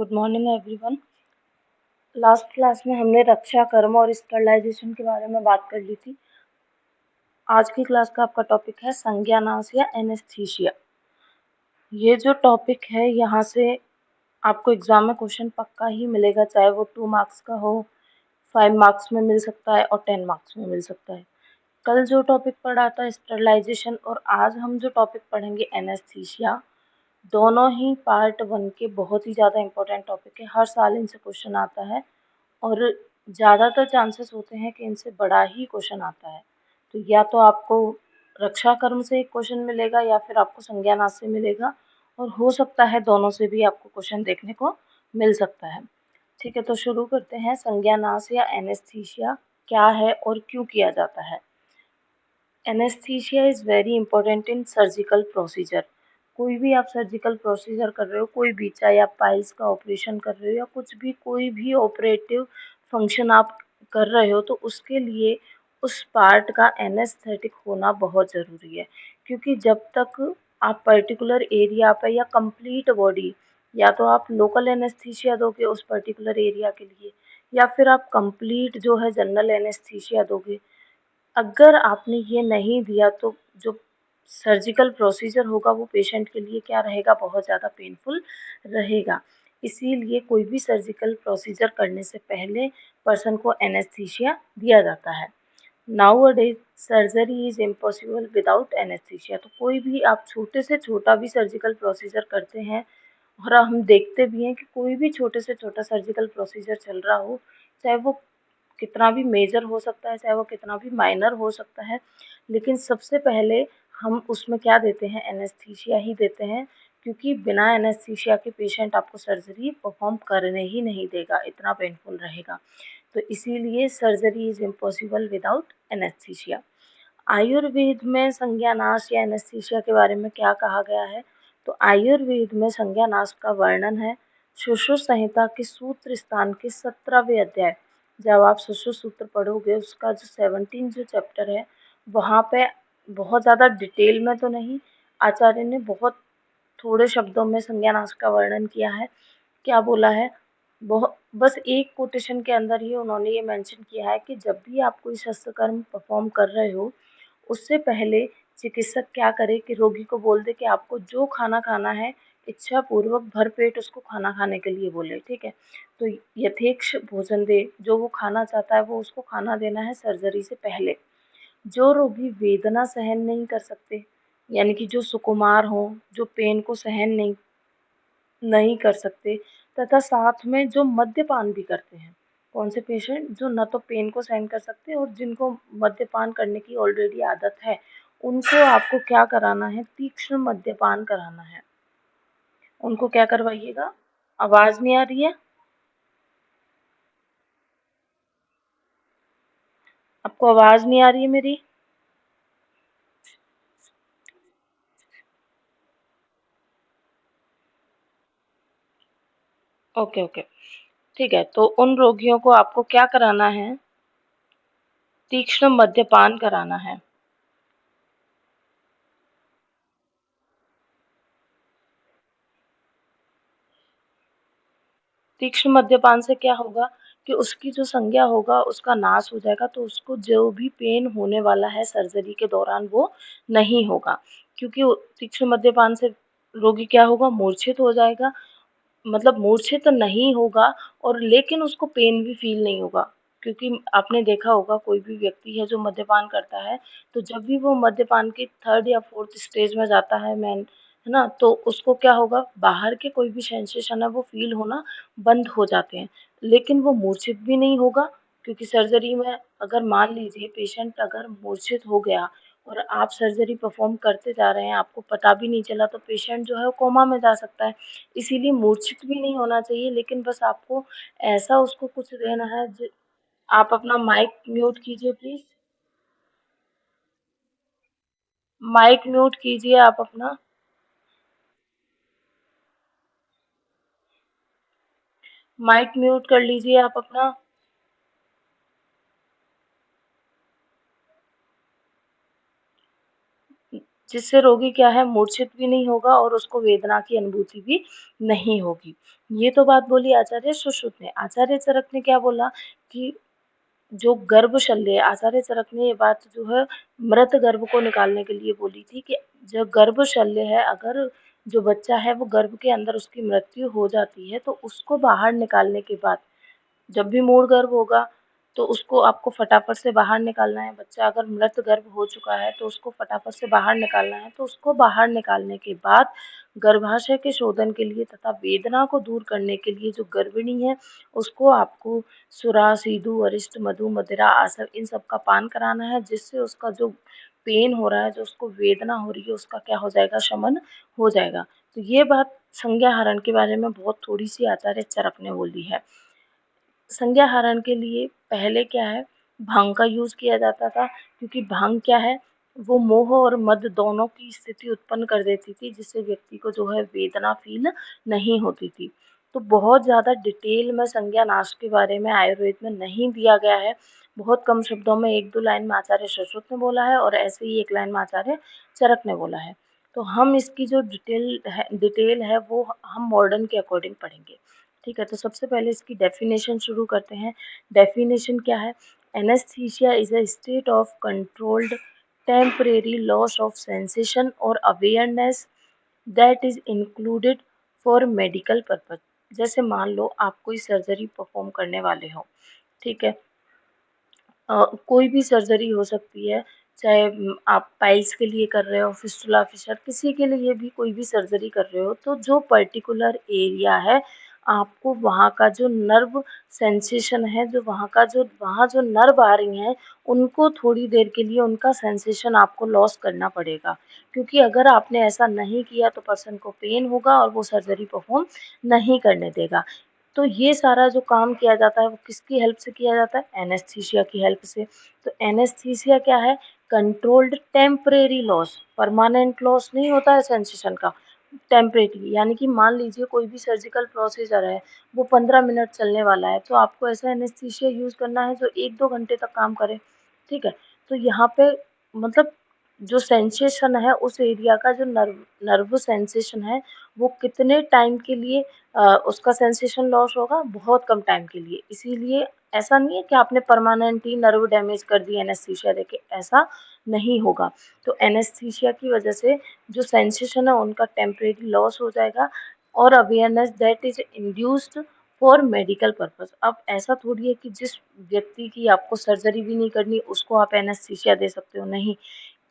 Good morning everyone. Last class में हमने रक्षा कर्म और स्टरलाइजेशन के बारे में बात कर ली थी। आज की क्लास का आपका टॉपिक है संज्ञानाश या एनेस्थीसिया। ये जो टॉपिक है यहाँ से आपको एग्जाम में क्वेश्चन पक्का ही मिलेगा, चाहे वो 2 मार्क्स का हो, 5 मार्क्स में मिल सकता है और 10 मार्क्स में मिल सकता है। कल जो टॉपिक पढ़ा था स्टरलाइजेशन और आज हम जो टॉपिक पढ़ेंगे एनेस्थीसिया, दोनों ही पार्ट 1 के बहुत ही ज़्यादा इंपॉर्टेंट टॉपिक है। हर साल इनसे क्वेश्चन आता है और ज़्यादातर चांसेस होते हैं कि इनसे बड़ा ही क्वेश्चन आता है। तो या तो आपको रक्षा कर्म से एक क्वेश्चन मिलेगा या फिर आपको संज्ञानाश से मिलेगा, और हो सकता है दोनों से भी आपको क्वेश्चन देखने को मिल सकता है। ठीक है, तो शुरू करते हैं। संज्ञानाश या एनेस्थीसिया क्या है और क्यों किया जाता है। Anaesthesia is very important in surgical procedure. कोई भी आप सर्जिकल प्रोसीजर कर रहे हो, कोई भी, चाहे आप पाइल्स का ऑपरेशन कर रहे हो या कुछ भी, कोई भी ऑपरेटिव फंक्शन आप कर रहे हो, तो उसके लिए उस पार्ट का एनेस्थेटिक होना बहुत ज़रूरी है। क्योंकि जब तक आप पर्टिकुलर एरिया पे या कंप्लीट बॉडी, या तो आप लोकल एनेस्थीसिया दोगे उस पर्टिकुलर एरिया के लिए, या फिर आप कंप्लीट जो है जनरल एनेस्थीसिया दोगे। अगर आपने ये नहीं दिया तो जो सर्जिकल प्रोसीजर होगा वो पेशेंट के लिए क्या रहेगा, बहुत ज़्यादा पेनफुल रहेगा। इसीलिए कोई भी सर्जिकल प्रोसीजर करने से पहले पर्सन को एनेस्थीसिया दिया जाता है। Nowadays surgery is impossible without anaesthesia. तो कोई भी आप छोटे से छोटा भी सर्जिकल प्रोसीजर करते हैं, और हम देखते भी हैं कि कोई भी छोटे से छोटा सर्जिकल प्रोसीजर चल रहा हो, चाहे वो कितना भी मेजर हो सकता है, चाहे वो कितना भी माइनर हो सकता है, लेकिन सबसे पहले हम उसमें क्या देते हैं, एनेस्थीसिया ही देते हैं। क्योंकि बिना एनेस्थीसिया के पेशेंट आपको सर्जरी परफॉर्म करने ही नहीं देगा, इतना पेनफुल रहेगा। तो इसीलिए surgery is impossible without anaesthesia. Ayurveda में संज्ञानाश या एनेस्थीसिया के बारे में क्या कहा गया है, तो आयुर्वेद में संज्ञानाश का वर्णन है सुश्रुत संहिता के सूत्र स्थान के 17वें अध्याय। जब आप सुश्रुत सूत्र पढ़ोगे उसका जो 17 जो चैप्टर है, वहाँ पे बहुत ज़्यादा डिटेल में तो नहीं, आचार्य ने बहुत थोड़े शब्दों में संज्ञानाश का वर्णन किया है। क्या बोला है, बहुत बस एक कोटेशन के अंदर ही उन्होंने ये मेंशन किया है कि जब भी आप कोई शस्त्र कर्म परफॉर्म कर रहे हो, उससे पहले चिकित्सक क्या करे कि रोगी को बोल दे कि आपको जो खाना खाना है, इच्छा पूर्वक भरपेट उसको खाना खाने के लिए बोले। ठीक है, तो यथेक्ष भोजन दे, जो वो खाना चाहता है वो उसको खाना देना है सर्जरी से पहले। जो रोगी वेदना सहन नहीं कर सकते, यानी कि जो सुकुमार हों, जो पेन को सहन नहीं नहीं कर सकते, तथा साथ में जो मद्यपान भी करते हैं। कौन से पेशेंट, जो न तो पेन को सहन कर सकते और जिनको मद्यपान करने की ऑलरेडी आदत है, उनको आपको क्या कराना है, तीक्ष्ण मद्यपान कराना है। उनको क्या करवाइएगा, आवाज़ नहीं आ रही है आपको, आवाज़ नहीं आ रही है मेरी। ओके ओके, ठीक है, तो उन रोगियों को आपको क्या कराना है, तीक्ष्ण मद्यपान कराना है। तीक्ष्ण मद्यपान से क्या होगा कि उसकी जो संज्ञा होगा उसका नाश हो जाएगा, तो उसको जो भी पेन होने वाला है सर्जरी के दौरान वो नहीं होगा। क्योंकि तीक्ष्ण मद्यपान से रोगी क्या होगा, मूर्छित हो जाएगा, मतलब मूर्छित नहीं होगा, और लेकिन उसको पेन भी फील नहीं होगा। क्योंकि आपने देखा होगा कोई भी व्यक्ति है जो मद्यपान करता है, तो जब भी वो मद्यपान की 3rd या 4th स्टेज में जाता है मैन, है ना, तो उसको क्या होगा, बाहर के कोई भी सेंसेशन है वो फील होना बंद हो जाते हैं, लेकिन वो मूर्छित भी नहीं होगा। क्योंकि सर्जरी में अगर मान लीजिए पेशेंट अगर मूर्छित हो गया और आप सर्जरी परफॉर्म करते जा रहे हैं, आपको पता भी नहीं चला, तो पेशेंट जो है वो कोमा में जा सकता है। इसीलिए मूर्छित भी नहीं होना चाहिए, लेकिन बस आपको ऐसा उसको कुछ देना है। आप अपना माइक म्यूट कीजिए प्लीज, माइक म्यूट कीजिए आप अपना, माइक म्यूट कर लीजिए आप अपना। जिससे रोगी क्या है, मूर्छित भी नहीं होगा और उसको वेदना की अनुभूति भी नहीं होगी। ये तो बात बोली आचार्य सुश्रुत ने। आचार्य चरक ने क्या बोला कि जो गर्भ शल्य है, आचार्य चरक ने ये बात जो है मृत गर्भ को निकालने के लिए बोली थी कि जो गर्भ शल्य है, अगर जो बच्चा है वो गर्भ के अंदर उसकी मृत्यु हो जाती है तो उसको बाहर निकालने के बाद, जब भी मूढ़ गर्भ होगा तो उसको आपको फटाफट से बाहर निकालना है। बच्चा अगर मृत गर्भ हो चुका है तो उसको फटाफट से बाहर निकालना है। तो उसको बाहर निकालने के बाद गर्भाशय के शोधन के लिए तथा वेदना को दूर करने के लिए जो गर्भिणी है उसको आपको सुरा, सीधु, अरिष्ट, मधु, मदिरा, आसव इन सब का पान कराना है, जिससे उसका जो पेन हो रहा है, जो उसको वेदना हो रही है, उसका क्या हो जाएगा, शमन हो जाएगा। तो ये बात संज्ञाहरण के बारे में बहुत थोड़ी सी आचार्य चरक ने बोली है। संज्ञाहरण के लिए पहले क्या है, भांग का यूज किया जाता था, क्योंकि भांग क्या है, वो मोह और मद दोनों की स्थिति उत्पन्न कर देती थी, जिससे व्यक्ति को जो है वेदना फील नहीं होती थी। तो बहुत ज़्यादा डिटेल में संज्ञानाश के बारे में आयुर्वेद में नहीं दिया गया है। बहुत कम शब्दों में 1-2 लाइन में आचार्य सुश्रुत ने बोला है और ऐसे ही 1 लाइन में आचार्य चरक ने बोला है। तो हम इसकी जो डिटेल है वो हम मॉडर्न के अकॉर्डिंग पढ़ेंगे। ठीक है, तो सबसे पहले इसकी डेफिनेशन शुरू करते हैं। डेफिनेशन क्या है? Anaesthesia is a state of controlled temporary loss of sensation और awareness that is included for medical purpose. जैसे मान लो आप कोई सर्जरी परफॉर्म करने वाले हो, ठीक है, कोई भी सर्जरी हो सकती है, चाहे आप पाइल्स के लिए कर रहे हो, फिस्टुला, फिशर, किसी के लिए भी कोई भी सर्जरी कर रहे हो, तो जो पर्टिकुलर एरिया है, आपको वहाँ का जो नर्व सेंसेशन है, जो वहाँ जो नर्व आ रही हैं, उनको थोड़ी देर के लिए उनका सेंसेशन आपको लॉस करना पड़ेगा। क्योंकि अगर आपने ऐसा नहीं किया तो पर्सन को पेन होगा और वो सर्जरी परफॉर्म नहीं करने देगा। तो ये सारा जो काम किया जाता है वो किसकी हेल्प से किया जाता है? एनेस्थीसिया की हेल्प से। तो एनेस्थीसिया क्या है? Controlled temporary loss, permanent loss नहीं होता है सेंसेशन का, टेम्परेरी, यानी कि मान लीजिए कोई भी सर्जिकल प्रोसीजर है, वो 15 मिनट चलने वाला है, तो आपको ऐसा एनेस्थीसिया यूज करना है जो 1-2 घंटे तक काम करे। ठीक है, तो यहाँ पे मतलब जो सेंसेशन है उस एरिया का जो नर्व सेंसेशन है वो कितने टाइम के लिए उसका सेंसेशन लॉस होगा? बहुत कम टाइम के लिए। इसीलिए ऐसा नहीं है कि आपने परमानेंटली नर्व डैमेज कर दी एनेस्थीसिया देके, ऐसा नहीं होगा। तो एनेस्थीसिया की वजह से जो सेंसेशन है उनका टेम्परेरी लॉस हो जाएगा और awareness that is induced for medical purpose. अब ऐसा थोड़ी है कि जिस व्यक्ति की आपको सर्जरी भी नहीं करनी उसको आप एनेस्थीसिया दे सकते हो, नहीं।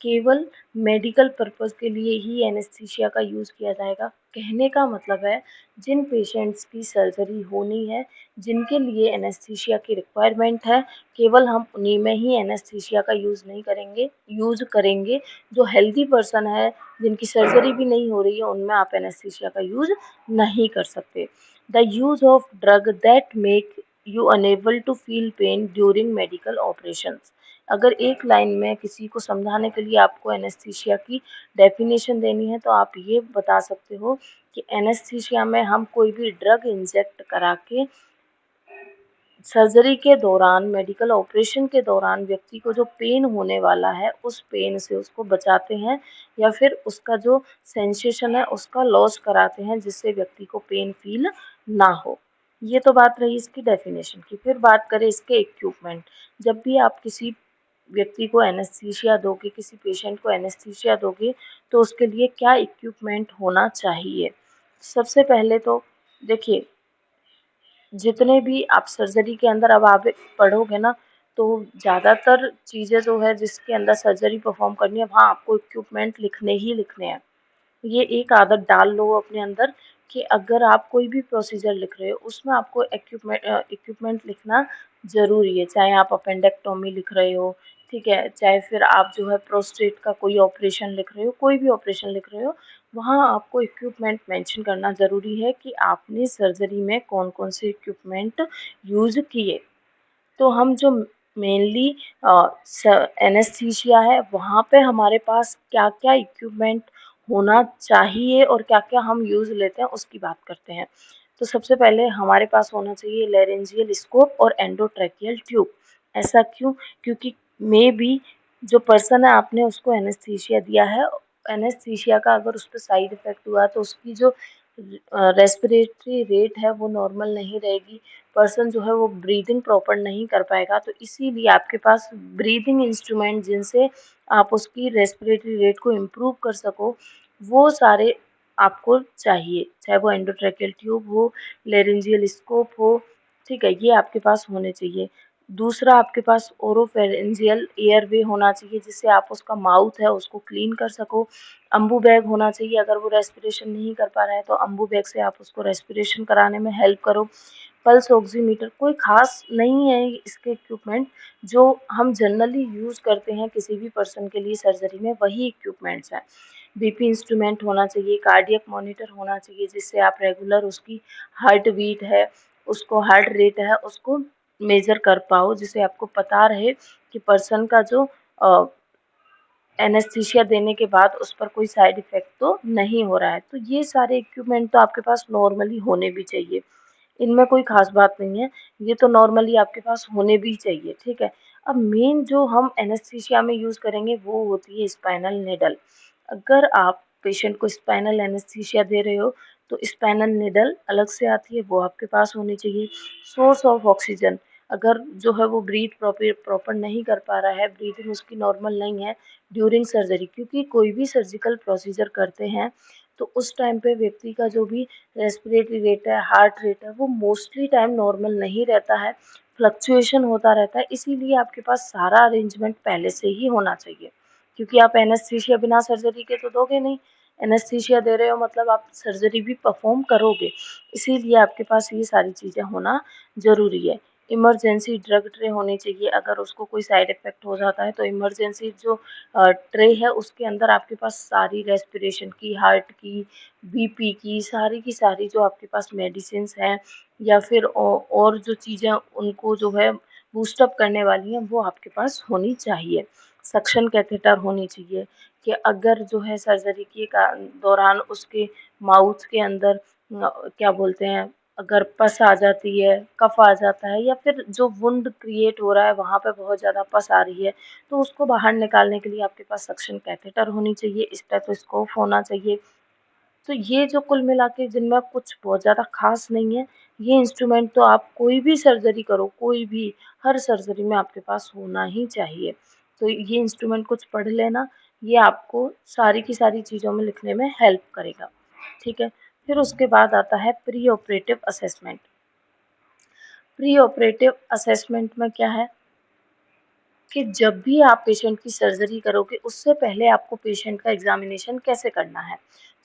केवल मेडिकल पर्पस के लिए ही एनेस्थीसिया का यूज़ किया जाएगा। कहने का मतलब है जिन पेशेंट्स की सर्जरी होनी है, जिनके लिए एनेस्थीसिया की रिक्वायरमेंट है, केवल हम उन्हीं में ही एनेस्थीसिया का यूज़ करेंगे। जो हेल्दी पर्सन है, जिनकी सर्जरी भी नहीं हो रही है, उनमें आप एनेस्थीसिया का यूज़ नहीं कर सकते। The use of drug that make you unable to feel pain during medical operations. अगर एक लाइन में किसी को समझाने के लिए आपको एनेस्थीसिया की डेफिनेशन देनी है तो आप ये बता सकते हो कि एनेस्थीसिया में हम कोई भी ड्रग इंजेक्ट करा के सर्जरी के दौरान, मेडिकल ऑपरेशन के दौरान व्यक्ति को जो पेन होने वाला है उस पेन से उसको बचाते हैं या फिर उसका जो सेंसेशन है उसका लॉस कराते हैं, जिससे व्यक्ति को पेन फील ना हो। ये तो बात रही इसकी डेफिनेशन की। फिर बात करें इसके इक्विपमेंट। जब भी आप किसी व्यक्ति को एनेस्थीसिया दोगे, किसी पेशेंट को एनेस्थीसिया दोगे, तो उसके लिए क्या इक्विपमेंट होना चाहिए? सबसे पहले तो देखिए, जितने भी आप सर्जरी के अंदर अब आप पढ़ोगे ना, तो ज़्यादातर चीज़ें जो है जिसके अंदर सर्जरी परफॉर्म करनी है वहाँ आपको इक्विपमेंट लिखने ही लिखने हैं। ये एक आदत डाल लो अपने अंदर कि अगर आप कोई भी प्रोसीजर लिख रहे हो उसमें आपको इक्विपमेंट लिखना ज़रूरी है। चाहे आप अपेंडेक्टोमी लिख रहे हो, ठीक है, चाहे फिर आप जो है प्रोस्टेट का कोई ऑपरेशन लिख रहे हो, कोई भी ऑपरेशन लिख रहे हो, वहाँ आपको इक्विपमेंट मेंशन करना ज़रूरी है कि आपने सर्जरी में कौन-कौन से इक्विपमेंट यूज़ किए। तो हम जो मेनली एनेस्थीसिया है वहाँ पे हमारे पास क्या-क्या इक्विपमेंट होना चाहिए और क्या-क्या हम यूज़ लेते हैं उसकी बात करते हैं। तो सबसे पहले हमारे पास होना चाहिए लैरिंजियल स्कोप और एंडोट्रैकियल ट्यूब। ऐसा क्यों? क्योंकि मे बी जो पर्सन है आपने उसको एनेस्थीसिया दिया है एनेस्थीसिया का अगर उस पे साइड इफ़ेक्ट हुआ तो उसकी जो रेस्पिरेटरी रेट है वो नॉर्मल नहीं रहेगी, पर्सन जो है वो ब्रीदिंग प्रॉपर नहीं कर पाएगा। तो इसीलिए आपके पास ब्रीदिंग इंस्ट्रूमेंट जिनसे आप उसकी रेस्पिरेटरी रेट को इम्प्रूव कर सको, वो सारे आपको चाहिए, चाहे वो एंडोट्रैकियल ट्यूब हो, लेरिंजियल स्कोप हो, ठीक है, ये आपके पास होने चाहिए। दूसरा आपके पास ओरोफेरेंजियल एयरवे होना चाहिए जिससे आप उसका माउथ है उसको क्लीन कर सको। अम्बू बैग होना चाहिए, अगर वो रेस्पिरेशन नहीं कर पा रहा है तो अम्बू बैग से आप उसको रेस्पिरेशन कराने में हेल्प करो। पल्स ऑक्सीमीटर कोई खास नहीं है इसके इक्विपमेंट, जो हम जनरली यूज़ करते हैं किसी भी पर्सन के लिए सर्जरी में, वही इक्विपमेंट्स हैं। बीपी इंस्ट्रूमेंट होना चाहिए, कार्डियक मॉनिटर होना चाहिए जिससे आप रेगुलर उसकी हार्ट बीट है, उसको हार्ट रेट है, उसको मेजर कर पाओ, जिससे आपको पता रहे कि पर्सन का जो एनेस्थीसिया देने के बाद उस पर कोई साइड इफ़ेक्ट तो नहीं हो रहा है। तो ये सारे इक्विपमेंट तो आपके पास नॉर्मली होने भी चाहिए, इनमें कोई ख़ास बात नहीं है, ये तो नॉर्मली आपके पास होने भी चाहिए, ठीक है। अब मेन जो हम एनेस्थीसिया में यूज़ करेंगे वो होती है स्पाइनल निडल। अगर आप पेशेंट को स्पाइनल एनेस्थीसिया दे रहे हो तो स्पाइनल निडल अलग से आती है, वो आपके पास होनी चाहिए। सोर्स ऑफ ऑक्सीजन, अगर जो है वो ब्रीथ प्रॉपर नहीं कर पा रहा है, ब्रीथिंग उसकी नॉर्मल नहीं है ड्यूरिंग सर्जरी, क्योंकि कोई भी सर्जिकल प्रोसीजर करते हैं तो उस टाइम पे व्यक्ति का जो भी रेस्पिरेटरी रेट है, हार्ट रेट है, वो मोस्टली टाइम नॉर्मल नहीं रहता है, फ्लक्चुएशन होता रहता है। इसीलिए आपके पास सारा अरेंजमेंट पहले से ही होना चाहिए, क्योंकि आप एनेस्थीसिया बिना सर्जरी के तो दोगे नहीं, एनेस्थीसिया दे रहे हो मतलब आप सर्जरी भी परफॉर्म करोगे, इसीलिए आपके पास ये सारी चीज़ें होना ज़रूरी है। इमरजेंसी ड्रग ट्रे होनी चाहिए, अगर उसको कोई साइड इफ़ेक्ट हो जाता है तो इमरजेंसी जो ट्रे है उसके अंदर आपके पास सारी रेस्पिरेशन की, हार्ट की सारी जो आपके पास मेडिसिन्स हैं या फिर और जो चीज़ें उनको जो है बूस्ट अप करने वाली हैं वो आपके पास होनी चाहिए। सक्शन कैथेटर होनी चाहिए कि अगर जो है सर्जरी के दौरान उसके माउथ के अंदर क्या बोलते हैं, अगर पस आ जाती है, कफ आ जाता है या फिर जो वुंड क्रिएट हो रहा है वहाँ पे बहुत ज़्यादा पस आ रही है, तो उसको बाहर निकालने के लिए आपके पास सक्शन कैथेटर होनी चाहिए, स्टेथोस्कोप होना चाहिए। तो ये जो कुल मिला के जिनमें कुछ बहुत ज़्यादा खास नहीं है, ये इंस्ट्रूमेंट तो आप कोई भी सर्जरी करो, कोई भी, हर सर्जरी में आपके पास होना ही चाहिए। तो ये इंस्ट्रूमेंट कुछ पढ़ लेना, ये आपको सारी की सारी चीज़ों में लिखने में हेल्प करेगा, ठीक है। फिर उसके बाद आता है pre operative assessment. Pre operative assessment में क्या है कि जब भी आप पेशेंट की सर्जरी करोगे उससे पहले आपको पेशेंट का एग्जामिनेशन कैसे करना है।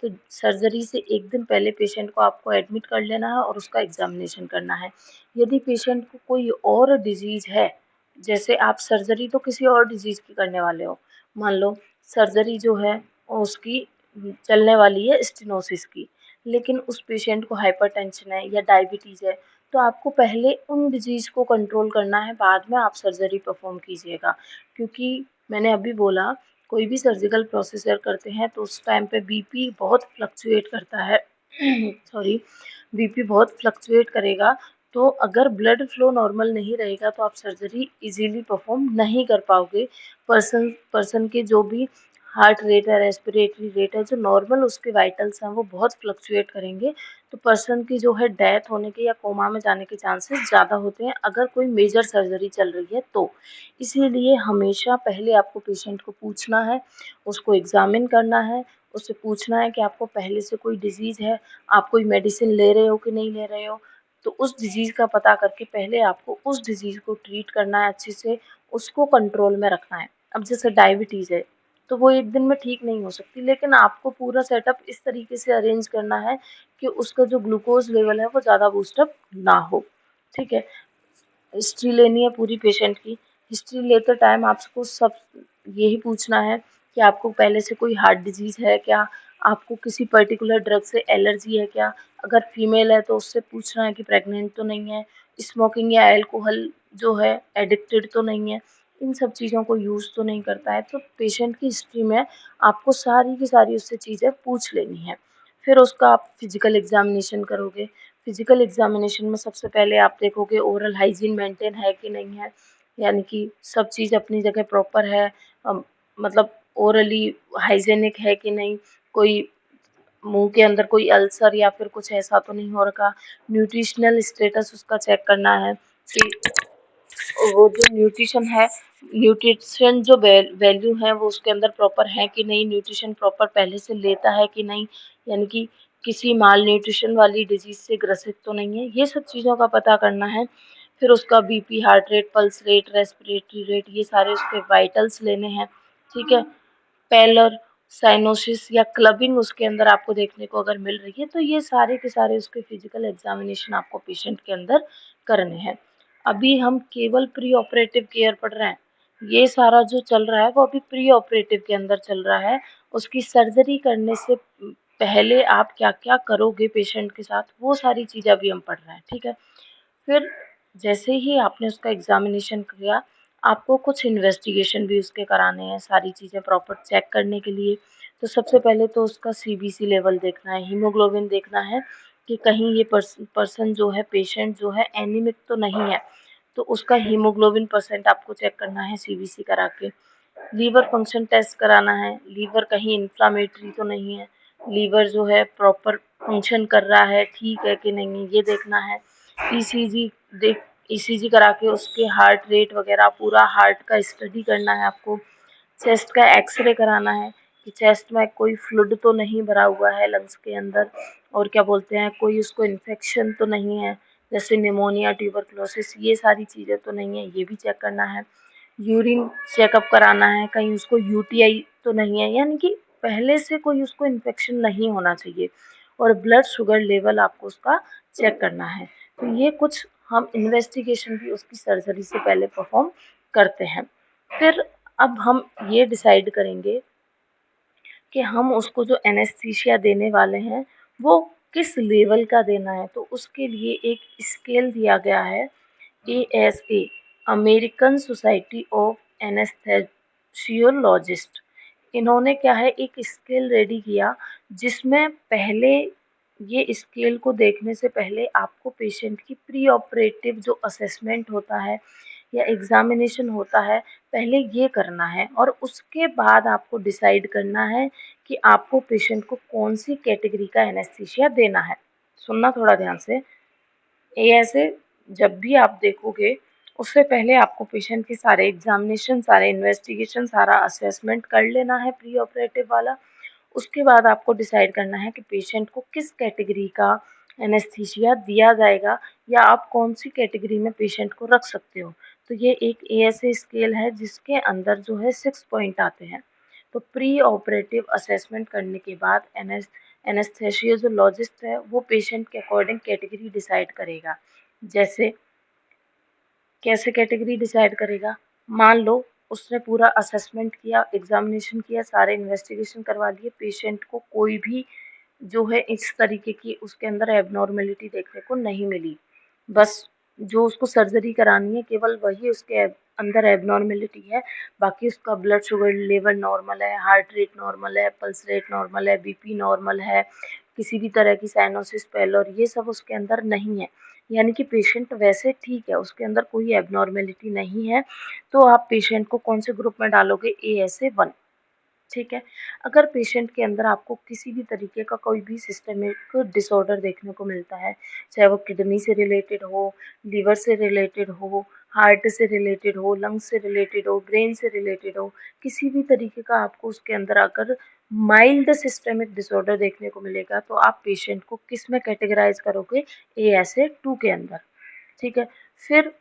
तो सर्जरी से एक दिन पहले पेशेंट को आपको एडमिट कर लेना है और उसका एग्जामिनेशन करना है। यदि पेशेंट को कोई और डिजीज़ है, जैसे आप सर्जरी तो किसी और डिजीज़ की करने वाले हो, मान लो सर्जरी जो है उसकी चलने वाली है स्टेनोसिस की, लेकिन उस पेशेंट को हाइपरटेंशन है या डायबिटीज़ है, तो आपको पहले उन डिजीज़ को कंट्रोल करना है, बाद में आप सर्जरी परफॉर्म कीजिएगा। क्योंकि मैंने अभी बोला कोई भी सर्जिकल प्रोसीजर करते हैं तो उस टाइम पे बीपी बहुत फ्लक्चुएट करता है सॉरी, बीपी बहुत फ्लक्चुएट करेगा, तो अगर ब्लड फ्लो नॉर्मल नहीं रहेगा तो आप सर्जरी इजीली परफॉर्म नहीं कर पाओगे। पर्सन पर्सन के जो भी हार्ट रेट है, रेस्पिरेटरी रेट है, जो नॉर्मल उसके वाइटल्स हैं वो बहुत फ्लक्चुएट करेंगे, तो पर्सन की जो है डेथ होने के या कोमा में जाने के चांसेस ज़्यादा होते हैं अगर कोई मेजर सर्जरी चल रही है तो। इसीलिए हमेशा पहले आपको पेशेंट को पूछना है, उसको एग्ज़ामिन करना है, उससे पूछना है कि आपको पहले से कोई डिज़ीज़ है, आप कोई मेडिसिन ले रहे हो कि नहीं ले रहे हो। तो उस डिज़ीज़ का पता करके पहले आपको उस डिज़ीज़ को ट्रीट करना है अच्छे से, उसको कंट्रोल में रखना है। अब जैसे डायबिटीज़ है, तो वो एक दिन में ठीक नहीं हो सकती, लेकिन आपको पूरा सेटअप इस तरीके से अरेंज करना है कि उसका जो ग्लूकोज़ लेवल है वो ज़्यादा बूस्ट अप ना हो, ठीक है। हिस्ट्री लेनी है पूरी पेशेंट की, हिस्ट्री लेते टाइम आपको सब यही पूछना है कि आपको पहले से कोई हार्ट डिजीज़ है क्या? आपको किसी पर्टिकुलर ड्रग से एलर्जी है क्या? अगर फीमेल है तो उससे पूछना है कि प्रेग्नेंट तो नहीं है, स्मोकिंग या अल्कोहल जो है एडिक्टेड तो नहीं है, इन सब चीज़ों को यूज़ तो नहीं करता है। तो पेशेंट की हिस्ट्री में आपको सारी की सारी उससे चीज़ें पूछ लेनी है। फिर उसका आप फिजिकल एग्जामिनेशन करोगे। फिजिकल एग्जामिनेशन में सबसे पहले आप देखोगे ओरल हाइजीन मेंटेन है कि नहीं है, यानी कि सब चीज़ अपनी जगह प्रॉपर है, मतलब ओरली हाइजेनिक है कि नहीं, कोई मुंह के अंदर कोई अल्सर या फिर कुछ ऐसा तो नहीं हो रखा। न्यूट्रिशनल स्टेटस उसका चेक करना है कि वो जो न्यूट्रिशन जो वैल्यू है वो उसके अंदर प्रॉपर है कि नहीं, न्यूट्रिशन प्रॉपर पहले से लेता है कि नहीं, यानी कि किसी माल न्यूट्रिशन वाली डिजीज से ग्रसित तो नहीं है। ये सब चीज़ों का पता करना है। फिर उसका BP, heart rate, pulse rate, respiratory rate, ये सारे उसके वाइटल्स लेने हैं। ठीक है। पैलर, साइनोसिस या क्लबिंग उसके अंदर आपको देखने को अगर मिल रही है तो ये सारे के सारे उसके फिजिकल एग्जामिनेशन आपको पेशेंट के अंदर करने हैं। अभी हम केवल प्री ऑपरेटिव केयर पढ़ रहे हैं। ये सारा जो चल रहा है वो अभी प्री ऑपरेटिव के अंदर चल रहा है। उसकी सर्जरी करने से पहले आप क्या क्या करोगे पेशेंट के साथ, वो सारी चीज़ें अभी हम पढ़ रहे हैं। ठीक है। फिर जैसे ही आपने उसका एग्जामिनेशन किया, आपको कुछ इन्वेस्टिगेशन भी उसके कराने हैं, सारी चीज़ें प्रॉपर चेक करने के लिए। तो सबसे पहले तो उसका सीबीसी लेवल देखना है, हीमोग्लोबिन देखना है कि कहीं ये पर्सन जो है, पेशेंट जो है, एनीमिक तो नहीं है। तो उसका हीमोग्लोबिन परसेंट आपको चेक करना है सीबीसी करा के। लीवर फंक्शन टेस्ट कराना है, लीवर कहीं इन्फ्लामेटरी तो नहीं है, लीवर जो है प्रॉपर फंक्शन कर रहा है, ठीक है कि नहीं, ये देखना है। ईसीजी देख ईसीजी करा के उसके हार्ट रेट वगैरह पूरा हार्ट का स्टडी करना है आपको। चेस्ट का एक्सरे कराना है कि चेस्ट में कोई फ्लूइड तो नहीं भरा हुआ है लंग्स के अंदर, और क्या बोलते हैं, कोई उसको इन्फेक्शन तो नहीं है, जैसे निमोनिया, ट्यूबरक्लोसिस, ये सारी चीज़ें तो नहीं है, ये भी चेक करना है। यूरिन चेकअप कराना है, कहीं उसको यूटीआई तो नहीं है, यानी कि पहले से कोई उसको इन्फेक्शन नहीं होना चाहिए। और ब्लड शुगर लेवल आपको उसका चेक करना है। तो ये कुछ हम इन्वेस्टिगेशन भी उसकी सर्जरी से पहले परफॉर्म करते हैं। फिर अब हम ये डिसाइड करेंगे कि हम उसको जो एनेस्थीसिया देने वाले हैं वो किस लेवल का देना है। तो उसके लिए एक स्केल दिया गया है, ASA, American society of anaesthesiologist. इन्होंने क्या है, एक स्केल रेडी किया जिसमें पहले, ये स्केल को देखने से पहले आपको पेशेंट की प्री ऑपरेटिव जो असेसमेंट होता है या एग्जामिनेशन होता है, पहले ये करना है और उसके बाद आपको डिसाइड करना है कि आपको पेशेंट को कौन सी कैटेगरी का एनेस्थीसिया देना है। सुनना थोड़ा ध्यान से। ये ऐसे जब भी आप देखोगे उससे पहले आपको पेशेंट के सारे एग्जामिनेशन, सारे इन्वेस्टिगेशन, सारा असेसमेंट कर लेना है प्री ऑपरेटिव वाला। उसके बाद आपको डिसाइड करना है कि पेशेंट को किस कैटेगरी का एनेस्थीसिया दिया जाएगा या आप कौन सी कैटेगरी में पेशेंट को रख सकते हो। तो ये एक ASA स्केल है जिसके अंदर जो है 6 पॉइंट आते हैं। तो प्री ऑपरेटिव असेसमेंट करने के बाद एनेस्थेसियोलॉजिस्ट है वो पेशेंट के अकॉर्डिंग कैटेगरी डिसाइड करेगा। जैसे कैसे कैटेगरी डिसाइड करेगा, मान लो उसने पूरा असेसमेंट किया, एग्जामिनेशन किया, सारे इन्वेस्टिगेशन करवा लिए, पेशेंट को कोई भी जो है इस तरीके की उसके अंदर एबनॉर्मेलिटी देखने को नहीं मिली, बस जो उसको सर्जरी करानी है केवल वही उसके अंदर एबनॉर्मेलिटी है, बाकी उसका ब्लड शुगर लेवल नॉर्मल है, हार्ट रेट नॉर्मल है, पल्स रेट नॉर्मल है, बीपी नॉर्मल है, किसी भी तरह की साइनोसिस, पैलोर, ये सब उसके अंदर नहीं है, यानी कि पेशेंट वैसे ठीक है, उसके अंदर कोई एबनॉर्मेलिटी नहीं है। तो आप पेशेंट को कौन से ग्रुप में डालोगे, ASA 1। ठीक है। अगर पेशेंट के अंदर आपको किसी भी तरीके का कोई भी सिस्टमिक डिसऑर्डर देखने को मिलता है, चाहे वो किडनी से रिलेटेड हो, लिवर से रिलेटेड हो, हार्ट से रिलेटेड हो, लंग्स से रिलेटेड हो, ब्रेन से रिलेटेड हो, किसी भी तरीके का आपको उसके अंदर अगर माइल्ड सिस्टमिक डिसऑर्डर देखने को मिलेगा तो आप पेशेंट को किस में कैटेगराइज करोगे, ASA 2 के अंदर। ठीक है। फिर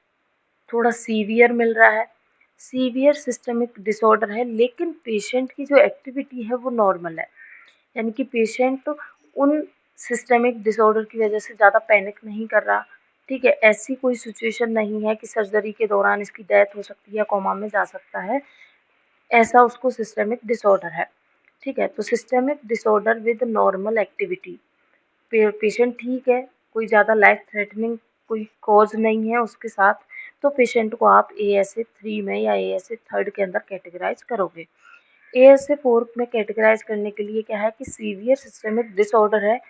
थोड़ा सीवियर मिल रहा है, सीवियर सिस्टमिक डिसऑर्डर है लेकिन पेशेंट की जो एक्टिविटी है वो नॉर्मल है, यानी कि पेशेंट उन सिस्टमिक डिसऑर्डर की वजह से ज़्यादा पैनिक नहीं कर रहा। ठीक है, ऐसी कोई सिचुएशन नहीं है कि सर्जरी के दौरान इसकी डेथ हो सकती है या कोमा में जा सकता है, ऐसा उसको सिस्टमिक डिसऑर्डर है। ठीक है, तो systemic disorder with normal activity, patient ठीक है, कोई ज़्यादा लाइफ थ्रेटनिंग कोई कॉज नहीं है उसके साथ, तो पेशेंट को आप ASA 3 में या ASA 3 के अंदर कैटेगराइज करोगे। ASA 4 में कैटेगराइज करने के लिए क्या है कि सीवियर सिस्टमिक डिसऑर्डर है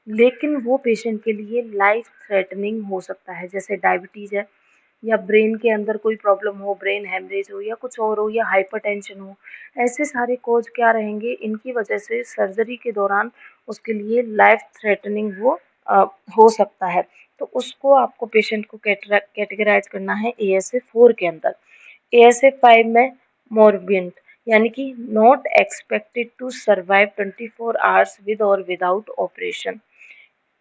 लेकिन वो पेशेंट के लिए लाइफ थ्रेटनिंग हो सकता है, जैसे डायबिटीज़ है, या ब्रेन के अंदर कोई प्रॉब्लम हो, ब्रेन हेमरेज हो या कुछ और हो या हाइपरटेंशन हो, ऐसे सारे कॉज क्या रहेंगे, इनकी वजह से सर्जरी के दौरान उसके लिए लाइफ थ्रेटनिंग वो हो सकता है। तो उसको आपको पेशेंट को कैटेगराइज करना है ASA 4 के अंदर। ASA 5 में मोरबियंट यानी कि not expected to survive 24 hours with और विदाउट ऑपरेशन।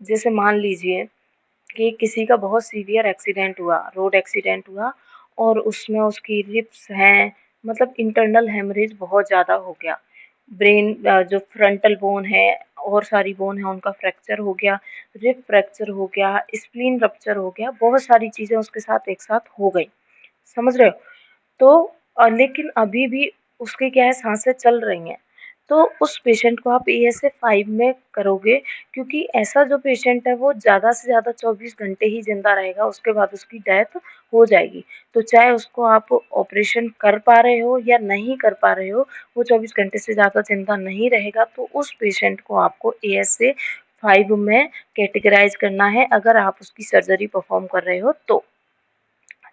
जैसे मान लीजिए कि किसी का बहुत सीवियर एक्सीडेंट हुआ, रोड एक्सीडेंट हुआ और उसमें उसकी रिब्स हैं, मतलब इंटरनल हेमरेज बहुत ज़्यादा हो गया। ब्रेन जो फ्रंटल बोन है और सारी बोन है उनका फ्रैक्चर हो गया, रिब फ्रैक्चर हो गया, स्प्लीन रप्चर हो गया, बहुत सारी चीज़ें उसके साथ एक साथ हो गई। समझ रहे हो? तो लेकिन अभी भी उसकी क्या है, सांसें चल रही हैं। तो उस पेशेंट को आप ASA 5 में करोगे, क्योंकि ऐसा जो पेशेंट है वो ज़्यादा से ज़्यादा 24 घंटे ही ज़िंदा रहेगा, उसके बाद उसकी डेथ हो जाएगी। तो चाहे उसको आप ऑपरेशन कर पा रहे हो या नहीं कर पा रहे हो, वो 24 घंटे से ज़्यादा ज़िंदा नहीं रहेगा, तो उस पेशेंट को आपको ASA 5 में कैटेगराइज करना है, अगर आप उसकी सर्जरी परफॉर्म कर रहे हो तो।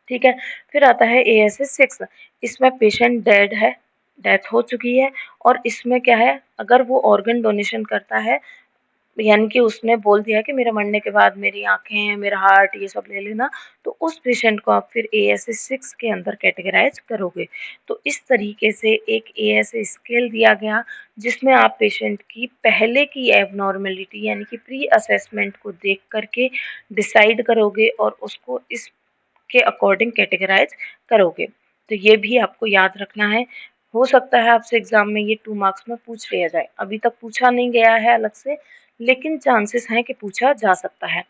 ठीक है। फिर आता है ASA 6। इसमें पेशेंट डेड है, डेथ हो चुकी है, और इसमें क्या है, अगर वो ऑर्गन डोनेशन करता है, यानी कि उसने बोल दिया कि मेरे मरने के बाद मेरी आँखें, मेरा हार्ट ये सब ले लेना, तो उस पेशेंट को आप फिर ASA 6 के अंदर कैटेगराइज़ करोगे। तो इस तरीके से एक ASA स्केल दिया गया, जिसमें आप पेशेंट की पहले की एबनॉर्मेलिटी यानी कि प्री असेसमेंट को देख कर के डिसाइड करोगे और उसको इस के अकॉर्डिंग कैटेगराइज करोगे। तो ये भी आपको याद रखना है। हो सकता है आपसे एग्जाम में ये 2 मार्क्स में पूछ लिया जाए। अभी तक पूछा नहीं गया है अलग से, लेकिन चांसेस हैं कि पूछा जा सकता है।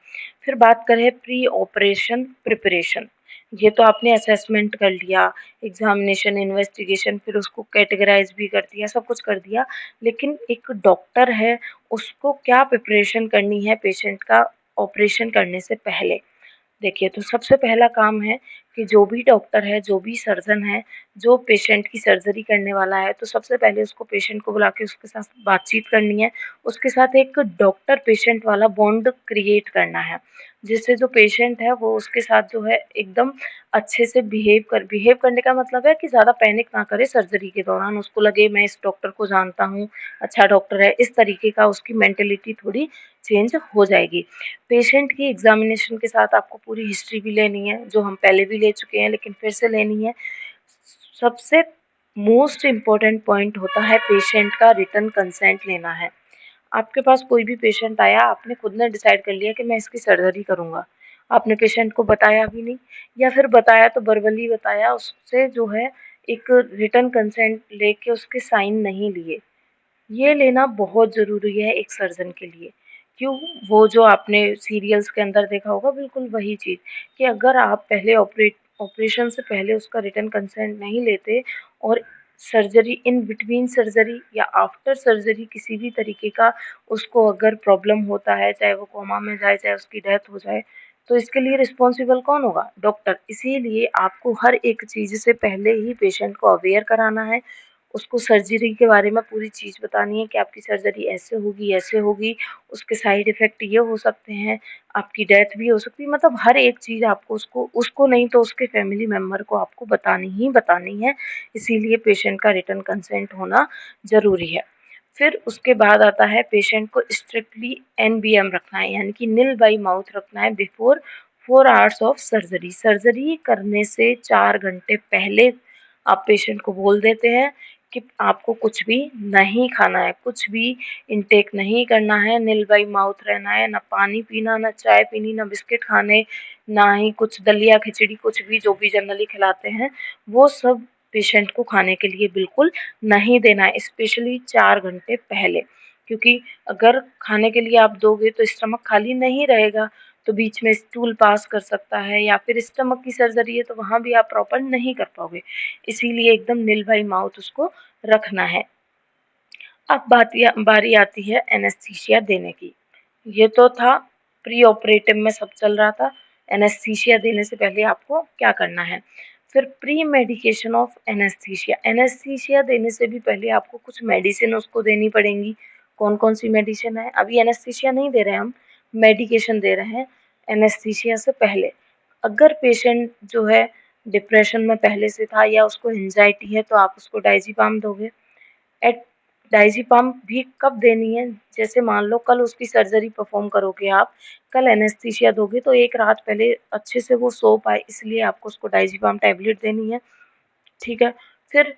फिर बात करें प्री ऑपरेशन प्रिपरेशन। ये तो आपने असेसमेंट कर लिया, एग्जामिनेशन, इन्वेस्टिगेशन, फिर उसको कैटेगराइज भी कर दिया, सब कुछ कर दिया। लेकिन एक डॉक्टर है, उसको क्या प्रिपरेशन करनी है पेशेंट का ऑपरेशन करने से पहले। देखिए, तो सबसे पहला काम है कि जो भी डॉक्टर है, जो भी सर्जन है, जो पेशेंट की सर्जरी करने वाला है, तो सबसे पहले उसको पेशेंट को बुला के उसके साथ बातचीत करनी है। उसके साथ एक डॉक्टर पेशेंट वाला बॉन्ड क्रिएट करना है, जिससे जो पेशेंट है वो उसके साथ जो है एकदम अच्छे से बिहेव करने का मतलब है कि ज़्यादा पैनिक ना करे सर्जरी के दौरान। उसको लगे मैं इस डॉक्टर को जानता हूँ, अच्छा डॉक्टर है, इस तरीके का उसकी मेंटालिटी थोड़ी चेंज हो जाएगी। पेशेंट की एग्जामिनेशन के साथ आपको पूरी हिस्ट्री भी लेनी है, जो हम पहले भी ले चुके हैं लेकिन फिर से लेनी है। सबसे मोस्ट इम्पोर्टेंट पॉइंट होता है पेशेंट का रिटन कंसेंट लेना है। आपके पास कोई भी पेशेंट आया, आपने खुद ने डिसाइड कर लिया कि मैं इसकी सर्जरी करूँगा, आपने पेशेंट को बताया भी नहीं, या फिर बताया तो वर्बली बताया, उससे जो है एक रिटन कंसेंट लेके उसके साइन नहीं लिए। ये लेना बहुत ज़रूरी है एक सर्जन के लिए। क्यों? वो जो आपने सीरियल्स के अंदर देखा होगा बिल्कुल वही चीज़, कि अगर आप पहले ऑपरेशन से पहले उसका रिटन कंसेंट नहीं लेते और सर्जरी, इन बिटवीन सर्जरी या आफ्टर सर्जरी किसी भी तरीके का उसको अगर प्रॉब्लम होता है, चाहे वो कोमा में जाए, चाहे उसकी डेथ हो जाए, तो इसके लिए रिस्पॉन्सिबल कौन होगा? डॉक्टर। इसीलिए आपको हर एक चीज़ से पहले ही पेशेंट को अवेयर कराना है, उसको सर्जरी के बारे में पूरी चीज़ बतानी है कि आपकी सर्जरी ऐसे होगी, उसके साइड इफ़ेक्ट ये हो सकते हैं, आपकी डेथ भी हो सकती है, मतलब हर एक चीज़ आपको उसको उसको नहीं तो उसके फैमिली मेंबर को आपको बतानी ही बतानी है, इसीलिए पेशेंट का रिटन कंसेंट होना ज़रूरी है। फिर उसके बाद आता है पेशेंट को स्ट्रिक्टली NBM रखना है, यानी कि निल बाई माउथ रखना है before 4 hours of surgery. Surgery करने से 4 घंटे पहले आप पेशेंट को बोल देते हैं कि आपको कुछ भी नहीं खाना है, कुछ भी इनटेक नहीं करना है, निल बाई माउथ रहना है, ना पानी पीना, ना चाय पीनी, ना बिस्किट खाने, ना ही कुछ दलिया खिचड़ी, कुछ भी जो भी जनरली खिलाते हैं, वो सब पेशेंट को खाने के लिए बिल्कुल नहीं देना है, स्पेशली 4 घंटे पहले। क्योंकि अगर खाने के लिए आप दोगे तो स्टमक खाली नहीं रहेगा, तो बीच में स्टूल पास कर सकता है, या फिर स्टमक की सर्जरी है तो वहाँ भी आप प्रॉपर नहीं कर पाओगे। इसीलिए एकदम निल बाई माउथ उसको रखना है। अब बारी आती है एनेस्थीसिया देने की। ये तो था प्री ऑपरेटिव में सब चल रहा था, एनेस्थीसिया देने से पहले आपको क्या करना है। फिर pre medication of anaesthesia. Anaesthesia देने से भी पहले आपको कुछ मेडिसिन उसको देनी पड़ेंगी। कौन कौन सी मेडिसिन है? अभी एनेस्थीसिया नहीं दे रहे हम, मेडिकेशन दे रहे हैं एनेस्थीसिया से पहले। अगर पेशेंट जो है डिप्रेशन में पहले से था या उसको एंजाइटी है तो आप उसको डायज़ीपाम दोगे। एट डायज़ीपाम भी कब देनी है, जैसे मान लो कल उसकी सर्जरी परफॉर्म करोगे आप, कल एनेस्थीसिया दोगे तो एक रात पहले अच्छे से वो सो पाए इसलिए आपको उसको डायज़ीपाम टैबलेट देनी है, ठीक है। फिर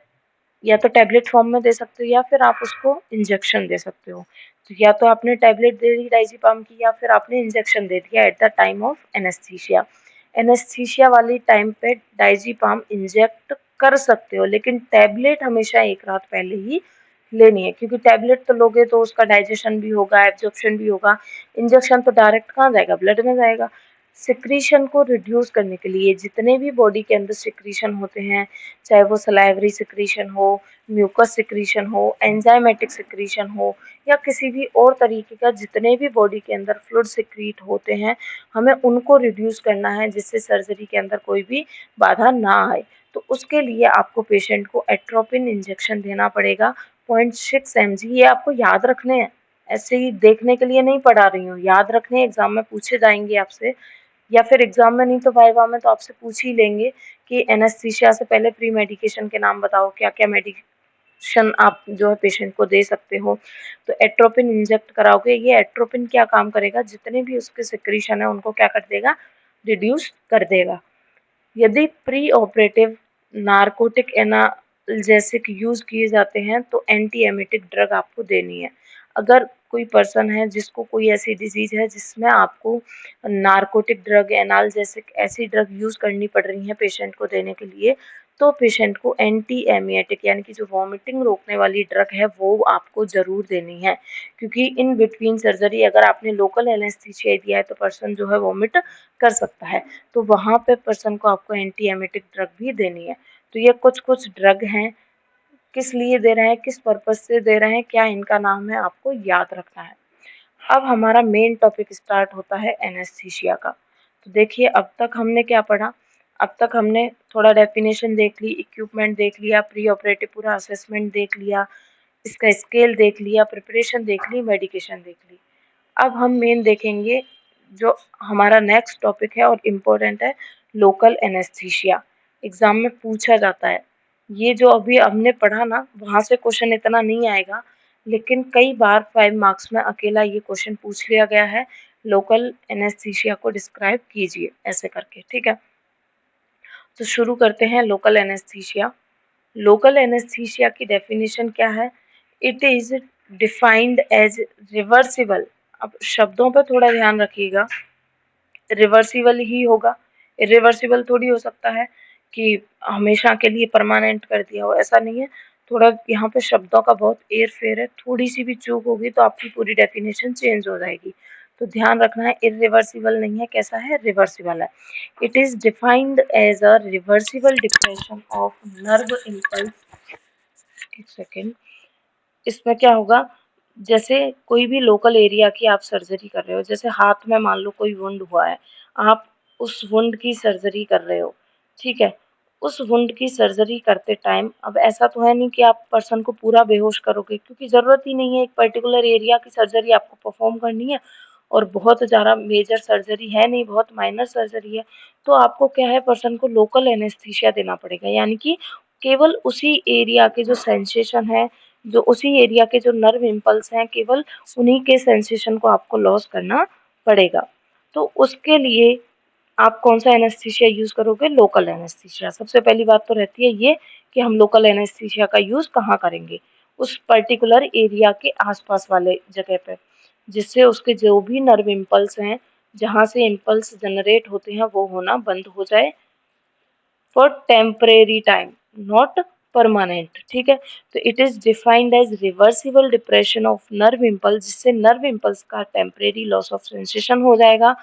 या तो टैबलेट फॉर्म में दे सकते हो या फिर आप उसको इंजेक्शन दे सकते हो। तो या तो आपने टैबलेट दे दी डायज़ीपाम की या फिर आपने इंजेक्शन दे दिया at the time of anaesthesia. Anaesthesia वाली टाइम पे डायज़ीपाम इंजेक्ट कर सकते हो लेकिन टैबलेट हमेशा एक रात पहले ही लेनी है, क्योंकि टैबलेट तो लोगे तो उसका डाइजेशन भी होगा, एब्जॉर्प्शन भी होगा। इंजेक्शन तो डायरेक्ट कहाँ जाएगा, ब्लड में जाएगा। सिक्रीशन को रिड्यूस करने के लिए जितने भी बॉडी के अंदर सिक्रीशन होते हैं, चाहे वो सलाइवरी सिक्रीशन हो, म्यूकस सिक्रीशन हो, एंजाइमेटिक सिक्रीशन हो या किसी भी और तरीके का जितने भी बॉडी के अंदर फ्लूइड सिक्रीट होते हैं, हमें उनको रिड्यूस करना है जिससे सर्जरी के अंदर कोई भी बाधा ना आए। तो उसके लिए आपको पेशेंट को एट्रोपिन इंजेक्शन देना पड़ेगा 0.6 mg। ये आपको याद रखने हैं, ऐसे ही देखने के लिए नहीं पढ़ा रही हूँ, याद रखने एग्जाम में पूछे जाएंगे आपसे, या फिर एग्जाम में नहीं तो वाइवा में तो आपसे पूछ ही लेंगे कि एनेस्थीसिया से पहले प्री मेडिकेशन के नाम बताओ, क्या क्या मेडिकेशन आप जो है पेशेंट को दे सकते हो। तो एट्रोपिन इंजेक्ट कराओगे, ये एट्रोपिन क्या काम करेगा, जितने भी उसके सिक्रीशन है उनको क्या कर देगा, रिड्यूस कर देगा। यदि pre operative narcotic analgesic use किए जाते हैं तो एंटी एमिटिक ड्रग आपको देनी है। अगर कोई पर्सन है जिसको कोई ऐसी डिजीज है जिसमें आपको नार्कोटिक ड्रग, एनाल्जेसिक ऐसी ड्रग यूज करनी पड़ रही है पेशेंट को देने के लिए, तो पेशेंट को एंटी एमिएटिक यानी कि जो वॉमिटिंग रोकने वाली ड्रग है वो आपको जरूर देनी है, क्योंकि इन बिटवीन सर्जरी अगर आपने लोकल एनेस्थीसिया दिया है तो पर्सन जो है वॉमिट कर सकता है, तो वहाँ पे पर्सन को आपको एंटी एमिटिक ड्रग भी देनी है। तो ये कुछ कुछ ड्रग हैं, किस लिए दे रहे हैं, किस पर्पज से दे रहे हैं, क्या इनका नाम है, आपको याद रखना है। अब हमारा मेन टॉपिक स्टार्ट होता है एनेस्थीसिया का। तो देखिए अब तक हमने क्या पढ़ा, अब तक हमने थोड़ा डेफिनेशन देख ली, इक्विपमेंट देख लिया, प्री ऑपरेटिव पूरा असेसमेंट देख लिया, इसका स्केल देख लिया, प्रिपरेशन देख ली, मेडिकेशन देख ली। अब हम मेन देखेंगे जो हमारा नेक्स्ट टॉपिक है और इम्पोर्टेंट है, लोकल एनेस्थीसिया। एग्जाम में पूछा जाता है, ये जो अभी हमने पढ़ा ना वहाँ से क्वेश्चन इतना नहीं आएगा, लेकिन कई बार 5 मार्क्स में अकेला ये क्वेश्चन पूछ लिया गया है, लोकल एनेस्थीसिया को डिस्क्राइब कीजिए ऐसे करके, ठीक है। तो शुरू करते हैं लोकल एनेस्थीसिया। लोकल एनेस्थीसिया की डेफिनेशन क्या है, it is defined as reversible. अब शब्दों पर थोड़ा ध्यान रखिएगा, रिवर्सिबल ही होगा, इरिवर्सिबल थोड़ी हो सकता है कि हमेशा के लिए परमानेंट कर दिया हो, ऐसा नहीं है। थोड़ा यहाँ पे शब्दों का बहुत हेर फेर है, थोड़ी सी भी चूक होगी तो आपकी पूरी डेफिनेशन चेंज हो जाएगी, तो ध्यान रखना है, इरिवर्सिबल नहीं है, कैसा है, रिवर्सिबल है। It is defined as a reversible depression of nerve impulse. एक सेकेंड, इसमें क्या होगा, जैसे कोई भी लोकल एरिया की आप सर्जरी कर रहे हो, जैसे हाथ में मान लो कोई वुंड हुआ है, आप उस वुंड की सर्जरी कर रहे हो, ठीक है। उस वुंड की सर्जरी करते टाइम अब ऐसा तो है नहीं कि आप पर्सन को पूरा बेहोश करोगे, क्योंकि ज़रूरत ही नहीं है, एक पर्टिकुलर एरिया की सर्जरी आपको परफॉर्म करनी है और बहुत ज़्यादा मेजर सर्जरी है नहीं, बहुत माइनर सर्जरी है, तो आपको क्या है, पर्सन को लोकल एनेस्थीसिया देना पड़ेगा, यानी कि केवल उसी एरिया के जो सेंसेशन है, जो उसी एरिया के जो नर्व इम्पल्स हैं, केवल उन्हीं के सेंसेशन को आपको लॉस करना पड़ेगा। तो उसके लिए आप कौन सा एनेस्थीसिया यूज करोगे, लोकल एनेस्थीसिया। सबसे पहली बात तो रहती है ये कि हम लोकल एनेस्थीसिया का यूज कहाँ करेंगे, उस पर्टिकुलर एरिया के आसपास वाले जगह पे, जिससे उसके जो भी नर्व इम्पल्स हैं, जहाँ से इम्पल्स जनरेट होते हैं वो होना बंद हो जाए, for temporary time, not permanent, ठीक है। तो it is defined as reversible depression of nerve impulse, जिससे नर्व इम्पल्स का टेम्परेरी लॉस ऑफ सेंसेशन हो जाएगा।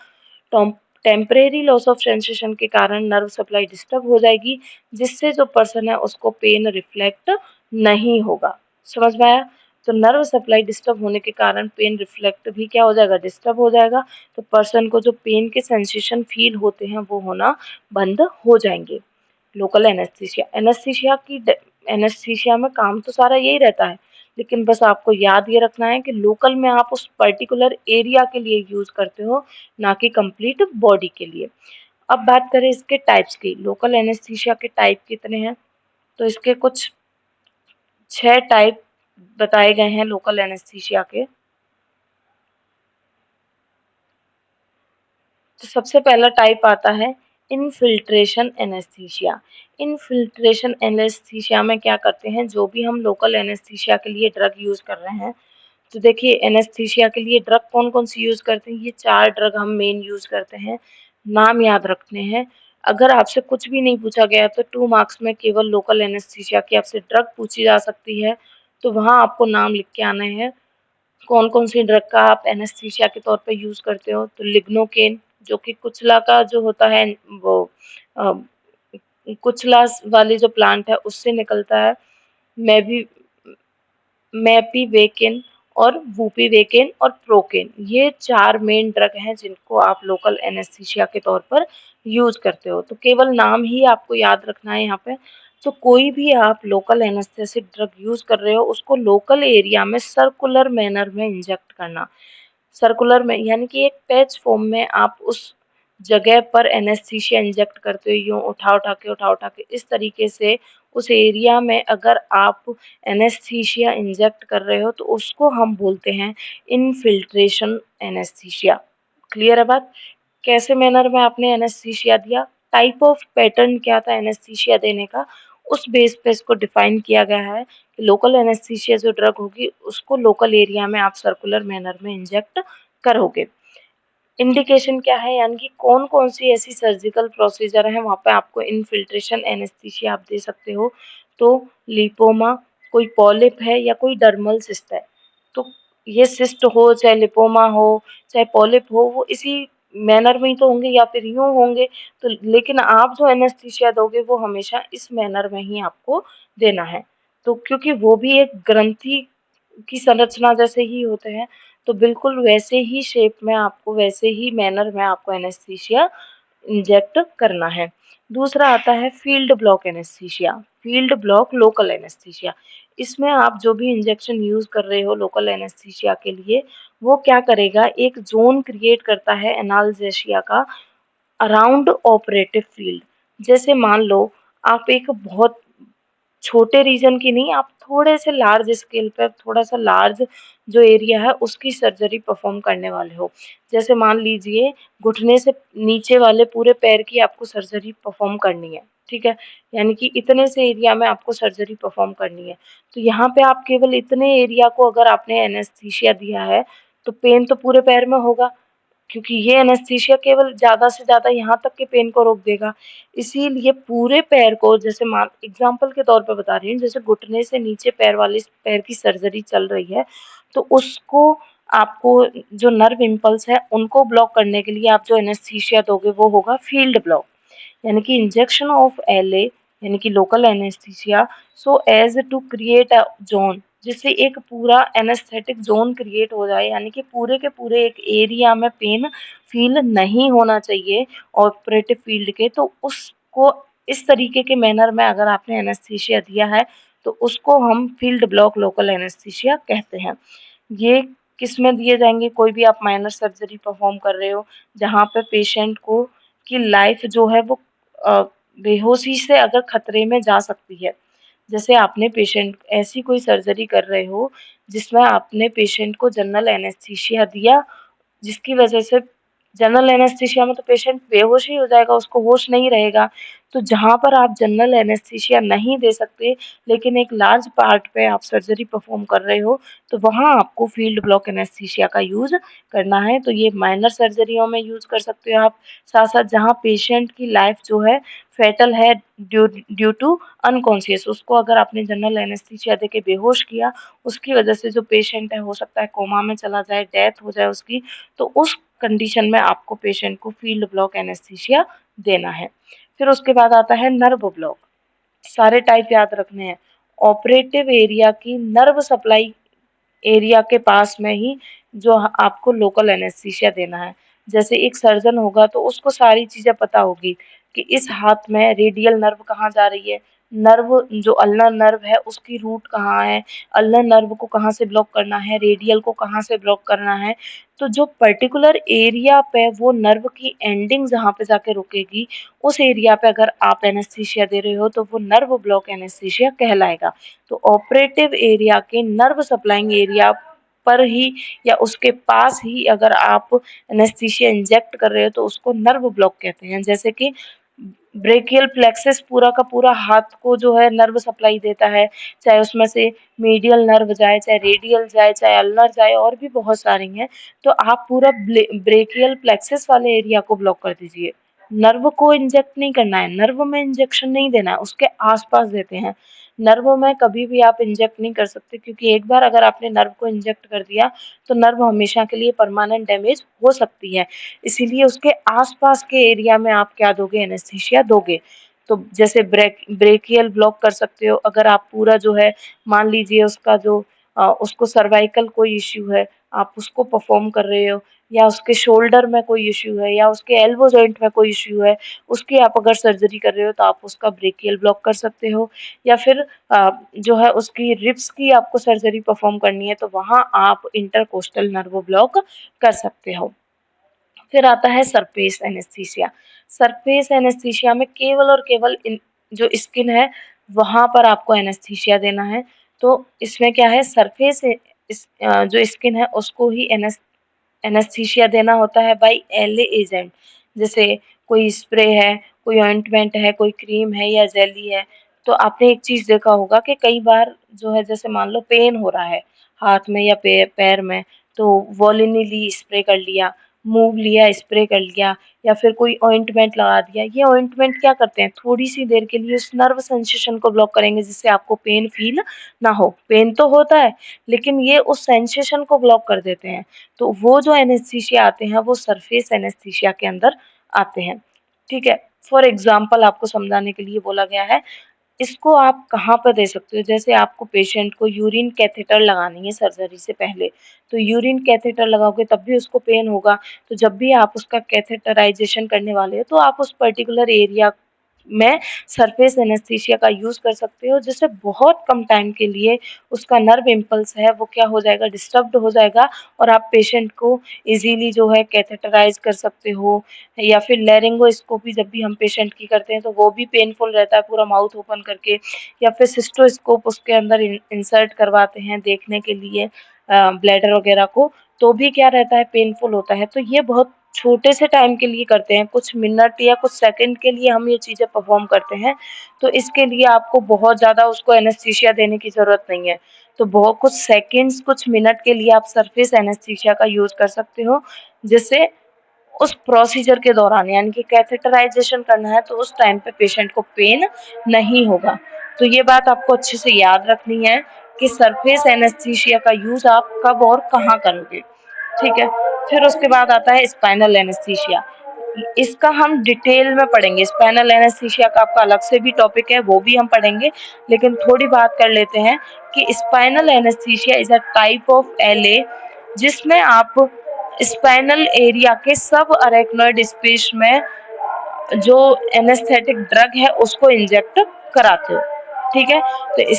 टेम्परेरी लॉस ऑफ सेंसेशन के कारण नर्व सप्लाई डिस्टर्ब हो जाएगी, जिससे जो पर्सन है उसको पेन रिफ्लेक्ट नहीं होगा। समझ में आया, तो नर्व सप्लाई डिस्टर्ब होने के कारण पेन रिफ्लेक्ट भी क्या हो जाएगा, डिस्टर्ब हो जाएगा, तो पर्सन को जो पेन के सेंसेशन फील होते हैं वो होना बंद हो जाएंगे। लोकल एनेस्थीसिया, एनेस्थीसिया में काम तो सारा यही रहता है, लेकिन बस आपको याद ये रखना है कि लोकल में आप उस पर्टिकुलर एरिया के लिए यूज करते हो, ना कि कंप्लीट बॉडी के लिए। अब बात करें इसके टाइप्स की, लोकल एनेस्थीसिया के टाइप कितने हैं, तो इसके कुछ 6 टाइप बताए गए हैं लोकल एनेस्थीसिया के। तो सबसे पहला टाइप आता है इनफिल्ट्रेशन एनेस्थीसिया। इनफिल्ट्रेशन एनेस्थीसिया में क्या करते हैं, जो भी हम लोकल एनेस्थीसिया के लिए ड्रग यूज कर रहे हैं, तो देखिए एनेस्थीसिया के लिए ड्रग कौन कौन सी यूज करते हैं, ये 4 ड्रग हम मेन यूज करते हैं। नाम याद रखने हैं। अगर आपसे कुछ भी नहीं पूछा गया तो 2 मार्क्स में केवल लोकल एनेस्थीसिया की आपसे ड्रग पूछी जा सकती है, तो वहां आपको नाम लिख के आने हैं कौन कौन सी ड्रग का आप एनेस्थीसिया के तौर पे यूज करते हो। तो लिग्नोकेन, जो कि कुचला का जो होता है वो अ, कुचला वाली जो प्लांट है उससे निकलता है। मैवी मैपीवेकेन और वूपीवेकेन और प्रोकेन, ये 4 मेन ड्रग हैं जिनको आप लोकल एनेस्थीसिया के तौर पर यूज करते हो। तो केवल नाम ही आपको याद रखना है यहाँ पे। तो कोई भी आप लोकल एनेस्थेसिक ड्रग यूज कर रहे हो उसको लोकल एरिया में सर्कुलर मैनर में इंजेक्ट करना। सर्कुलर में यानी कि एक पैच फॉर्म में आप उस जगह पर एनेस्थीसिया इंजेक्ट करते हो, यूं उठा उठा के इस तरीके से उस एरिया में अगर आप एनेस्थीसिया इंजेक्ट कर रहे हो तो उसको हम बोलते हैं इनफिल्ट्रेशन एनेस्थीसिया। क्लियर है बात। कैसे मैनर में आपने एनेस्थीसिया दिया, टाइप ऑफ पैटर्न क्या था एनेस्थीसिया देने का, उस बेस पे इसको डिफाइन किया गया है कि लोकल एनेस्थीसिया जो ड्रग होगी उसको लोकल एरिया में आप सर्कुलर मैनर में इंजेक्ट करोगे। इंडिकेशन क्या है, यानी कि कौन कौन सी ऐसी सर्जिकल प्रोसीजर है वहाँ पे आपको इनफिल्ट्रेशन एनेस्थीसिया आप दे सकते हो। तो लिपोमा, कोई पॉलिप है या कोई डर्मल सिस्ट है, तो ये सिस्ट हो चाहे लिपोमा हो चाहे पॉलिप हो, वो इसी मैनर में ही तो होंगे या फिर यूं होंगे। तो लेकिन आप जो एनेस्थीसिया दोगे वो हमेशा इस मैनर में ही आपको देना है। तो क्योंकि वो भी एक ग्रंथि की संरचना जैसे ही होते हैं, तो बिल्कुल वैसे ही शेप में आपको, वैसे ही मैनर में आपको एनेस्थीसिया इंजेक्ट करना है। दूसरा आता है field block anaesthesia. Field block local anaesthesia, इसमें आप जो भी इंजेक्शन यूज कर रहे हो लोकल एनेस्थीसिया के लिए, वो क्या करेगा, एक जोन क्रिएट करता है एनाल्जेशिया का अराउंड ऑपरेटिव फील्ड। जैसे मान लो आप एक बहुत छोटे रीजन की नहीं, आप थोड़े से लार्ज स्केल पर थोड़ा सा लार्ज जो एरिया है उसकी सर्जरी परफॉर्म करने वाले हो। जैसे मान लीजिए घुटने से नीचे वाले पूरे पैर की आपको सर्जरी परफॉर्म करनी है, ठीक है, यानी कि इतने से एरिया में आपको सर्जरी परफॉर्म करनी है। तो यहाँ पे आप केवल इतने एरिया को अगर आपने एनेस्थीसिया दिया है तो पेन तो पूरे पैर में होगा, क्योंकि ये एनेस्थीसिया केवल ज़्यादा से ज़्यादा यहाँ तक के पेन को रोक देगा। इसीलिए पूरे पैर को, जैसे मान एग्जांपल के तौर पे बता रही हूँ, जैसे घुटने से नीचे पैर वाले पैर की सर्जरी चल रही है, तो उसको आपको जो नर्व इम्पल्स है उनको ब्लॉक करने के लिए आप जो एनेस्थीसिया दोगे वो होगा फील्ड ब्लॉक, यानी कि इंजेक्शन ऑफ एलए यानी कि local anaesthesia so as to create a zone, जिससे एक पूरा एनेस्थेटिक जोन क्रिएट हो जाए, यानी कि पूरे के पूरे एक एरिया में पेन फील नहीं होना चाहिए ऑपरेटिव फील्ड के। तो उसको इस तरीके के मैनर में अगर आपने एनेस्थीसिया दिया है तो उसको हम फील्ड ब्लॉक लोकल एनेस्थीसिया कहते हैं। ये किस में दिए जाएंगे, कोई भी आप माइनर सर्जरी परफॉर्म कर रहे हो जहाँ पे पेशेंट को की लाइफ जो है वो बेहोशी से अगर खतरे में जा सकती है। जैसे आपने पेशेंट ऐसी कोई सर्जरी कर रहे हो जिसमें आपने पेशेंट को जनरल एनेस्थीसिया दिया, जिसकी वजह से जनरल एनेस्थीसिया में तो पेशेंट बेहोश ही हो जाएगा, उसको होश नहीं रहेगा। तो जहाँ पर आप जनरल एनेस्थीसिया नहीं दे सकते लेकिन एक लार्ज पार्ट पे आप सर्जरी परफॉर्म कर रहे हो, तो वहाँ आपको फील्ड ब्लॉक एनेस्थीसिया का यूज करना है। तो ये माइनर सर्जरियों में यूज कर सकते हो आप। साथ साथ जहाँ पेशेंट की लाइफ जो है फेटल है ड्यू टू अनकॉन्शियस, उसको अगर आपने जनरल एनेस्थीसिया देके बेहोश किया, उसकी वजह से जो पेशेंट है हो सकता है कोमा में चला जाए, डेथ हो जाए उसकी, तो उस कंडीशन में आपको पेशेंट को फील्ड ब्लॉक एनेस्थीसिया देना है। फिर उसके बाद आता है नर्व ब्लॉक। सारे टाइप याद रखने हैं। ऑपरेटिव एरिया की नर्व सप्लाई एरिया के पास में ही जो आपको लोकल एनेस्थीसिया देना है। जैसे एक सर्जन होगा तो उसको सारी चीजें पता होगी कि इस हाथ में रेडियल नर्व कहाँ जा रही है, नर्व जो अल्नर नर्व है उसकी रूट कहाँ है, अल्नर नर्व को कहाँ से ब्लॉक करना है, रेडियल को कहाँ से ब्लॉक करना है। तो जो पर्टिकुलर एरिया पे वो नर्व की एंडिंग जहाँ पे जाके रुकेगी, उस एरिया पे अगर आप एनेस्थीसिया दे रहे हो तो वो नर्व ब्लॉक एनेस्थीसिया कहलाएगा। तो ऑपरेटिव एरिया के नर्व सप्लाइंग एरिया पर ही या उसके पास ही अगर आप एनेस्थीसिया इंजेक्ट कर रहे हो तो उसको नर्व ब्लॉक कहते हैं। जैसे कि ब्रेकियल प्लेक्सस पूरा का पूरा हाथ को जो है नर्व सप्लाई देता है, चाहे उसमें से मीडियल नर्व जाए, चाहे रेडियल जाए, चाहे अल्नर जाए, और भी बहुत सारी हैं। तो आप पूरा ब्रेकियल प्लेक्सस वाले एरिया को ब्लॉक कर दीजिए। नर्व को इंजेक्ट नहीं करना है, नर्व में इंजेक्शन नहीं देना है, उसके आसपास देते हैं। नर्व में कभी भी आप इंजेक्ट नहीं कर सकते, क्योंकि एक बार अगर आपने नर्व को इंजेक्ट कर दिया तो नर्व हमेशा के लिए परमानेंट डैमेज हो सकती है। इसीलिए उसके आसपास के एरिया में आप क्या दोगे, एनेस्थीसिया दोगे। तो जैसे ब्रेकियल ब्लॉक कर सकते हो अगर आप पूरा जो है, मान लीजिए उसका जो उसको सर्वाइकल कोई इश्यू है, आप उसको परफॉर्म कर रहे हो, या उसके शोल्डर में कोई इश्यू है, या उसके एल्बो जॉइंट में कोई इश्यू है, उसकी आप अगर सर्जरी कर रहे हो तो आप उसका ब्रेकियल ब्लॉक कर सकते हो। या फिर जो है उसकी रिब्स की आपको सर्जरी परफॉर्म करनी है तो वहाँ आप इंटरकोस्टल नर्व ब्लॉक कर सकते हो। फिर आता है सरफेस एनेस्थीसिया। सरफेस एनेस्थीसिया में केवल और केवल जो स्किन है वहां पर आपको एनेस्थीसिया देना है। तो इसमें क्या है, सरफेस जो स्किन है उसको ही एनेस्थीसिया देना होता है बाई एले एजेंट। जैसे कोई स्प्रे है, कोई ऑइंटमेंट है, कोई क्रीम है या जेली है। तो आपने एक चीज देखा होगा कि कई बार जो है, जैसे मान लो पेन हो रहा है हाथ में या पैर में, तो वोलिनी ली स्प्रे कर लिया, मूव लिया स्प्रे कर लिया, या फिर कोई ऑइंटमेंट लगा दिया। ये ऑइंटमेंट क्या करते हैं, थोड़ी सी देर के लिए उस नर्व सेंसेशन को ब्लॉक करेंगे जिससे आपको पेन फील ना हो। पेन तो होता है लेकिन ये उस सेंसेशन को ब्लॉक कर देते हैं। तो वो जो एनेस्थीसिया आते हैं वो सरफेस एनेस्थीसिया के अंदर आते हैं। ठीक है, फॉर एग्जाम्पल आपको समझाने के लिए बोला गया है। इसको आप कहाँ पर दे सकते हो, जैसे आपको पेशेंट को यूरिन कैथेटर लगानी है सर्जरी से पहले, तो यूरिन कैथेटर लगाओगे तब भी उसको पेन होगा। तो जब भी आप उसका कैथेटराइजेशन करने वाले हो तो आप उस पर्टिकुलर एरिया में सरफेस एनेस्थीसिया का यूज कर सकते हो, जिससे बहुत कम टाइम के लिए उसका नर्व इम्पल्स है वो क्या हो जाएगा, डिस्टर्ब्ड हो जाएगा, और आप पेशेंट को इजीली जो है कैथेटराइज कर सकते हो। या फिर लेरिंगोस्कोपी जब भी हम पेशेंट की करते हैं तो वो भी पेनफुल रहता है पूरा माउथ ओपन करके, या फिर सिस्टोस्कोप उसके अंदर इंसर्ट करवाते हैं देखने के लिए ब्लैडर वगैरह को, तो भी क्या रहता है, पेनफुल होता है। तो ये बहुत छोटे से टाइम के लिए करते हैं, कुछ मिनट या कुछ सेकंड के लिए हम ये चीजें परफॉर्म करते हैं। तो इसके लिए आपको बहुत ज्यादा उसको एनेस्थीसिया देने की जरूरत नहीं है। तो बहुत कुछ सेकंड्स, कुछ मिनट के लिए आप सरफेस एनेस्थीसिया का यूज कर सकते हो, जिससे उस प्रोसीजर के दौरान, यानी कि कैथेटराइजेशन करना है तो उस टाइम पे पेशेंट को पेन नहीं होगा। तो ये बात आपको अच्छे से याद रखनी है कि सरफेस एनेस्थीसिया का यूज आप कब और कहाँ करोगे। ठीक है, फिर उसके बाद आता है स्पाइनल एनेस्थीसिया। इसका हम डिटेल में पढ़ेंगे, स्पाइनल एनेस्थीसिया का आपका अलग से भी टॉपिक है, वो भी हम पढ़ेंगे। लेकिन थोड़ी बात कर लेते हैं कि spinal anaesthesia is a type of LA जिसमें आप स्पाइनल एरिया के सब अरेक्नोइड स्पेस में जो एनेस्थेटिक ड्रग है उसको इंजेक्ट कराते हो। ठीक है, तो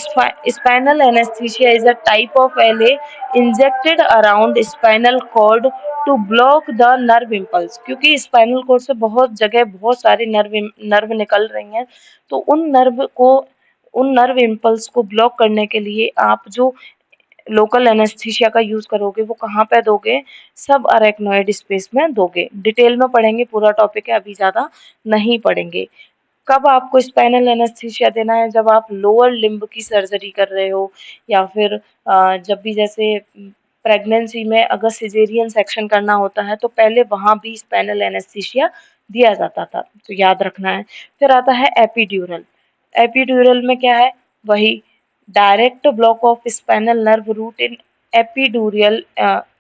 spinal anaesthesia is a type of LA injected around spinal cord to block the nerve impulse. क्योंकि स्पाइनल कॉर्ड से बहुत जगह बहुत सारे नर्व निकल रही हैं, तो उन नर्व इम्पल्स को ब्लॉक करने के लिए आप जो लोकल एनेस्थीसिया का यूज करोगे वो कहाँ पे दोगे, सब अरेक्नोइड स्पेस में दोगे। डिटेल में पढ़ेंगे, पूरा टॉपिक है, अभी ज्यादा नहीं पढ़ेंगे। कब आपको स्पाइनल एनेस्थीसिया देना है, जब आप लोअर लिम्ब की सर्जरी कर रहे हो, या फिर जब भी जैसे प्रेगनेंसी में अगर सिजेरियन सेक्शन करना होता है तो पहले वहां भी स्पाइनल एनेस्थीसिया दिया जाता था, तो याद रखना है। फिर आता है एपीड्यूरल। एपीड्यूरल में क्या है, वही direct block of spinal nerve root in epidural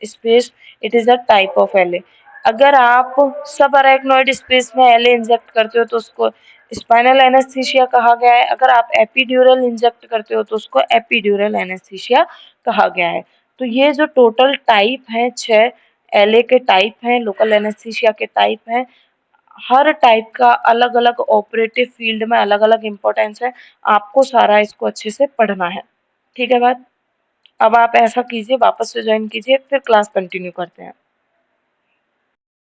space, it is a type of LA. अगर आप सब अरेक्नोइड स्पेस में एलए इंजेक्ट करते हो तो उसको स्पाइनल एनेस्थीसिया कहा गया है। अगर आप एपीड्यूरल इंजेक्ट करते हो तो उसको एपीड्यूरल एनेस्थीसिया कहा गया है। तो ये जो टोटल टाइप है, 6 एलए के टाइप हैं, लोकल एनेस्थीसिया के टाइप हैं। हर टाइप का अलग अलग ऑपरेटिव फील्ड में अलग अलग इम्पोर्टेंस है। आपको सारा इसको अच्छे से पढ़ना है। ठीक है बात। अब आप ऐसा कीजिए, वापस से ज्वाइन कीजिए, फिर क्लास कंटिन्यू करते हैं।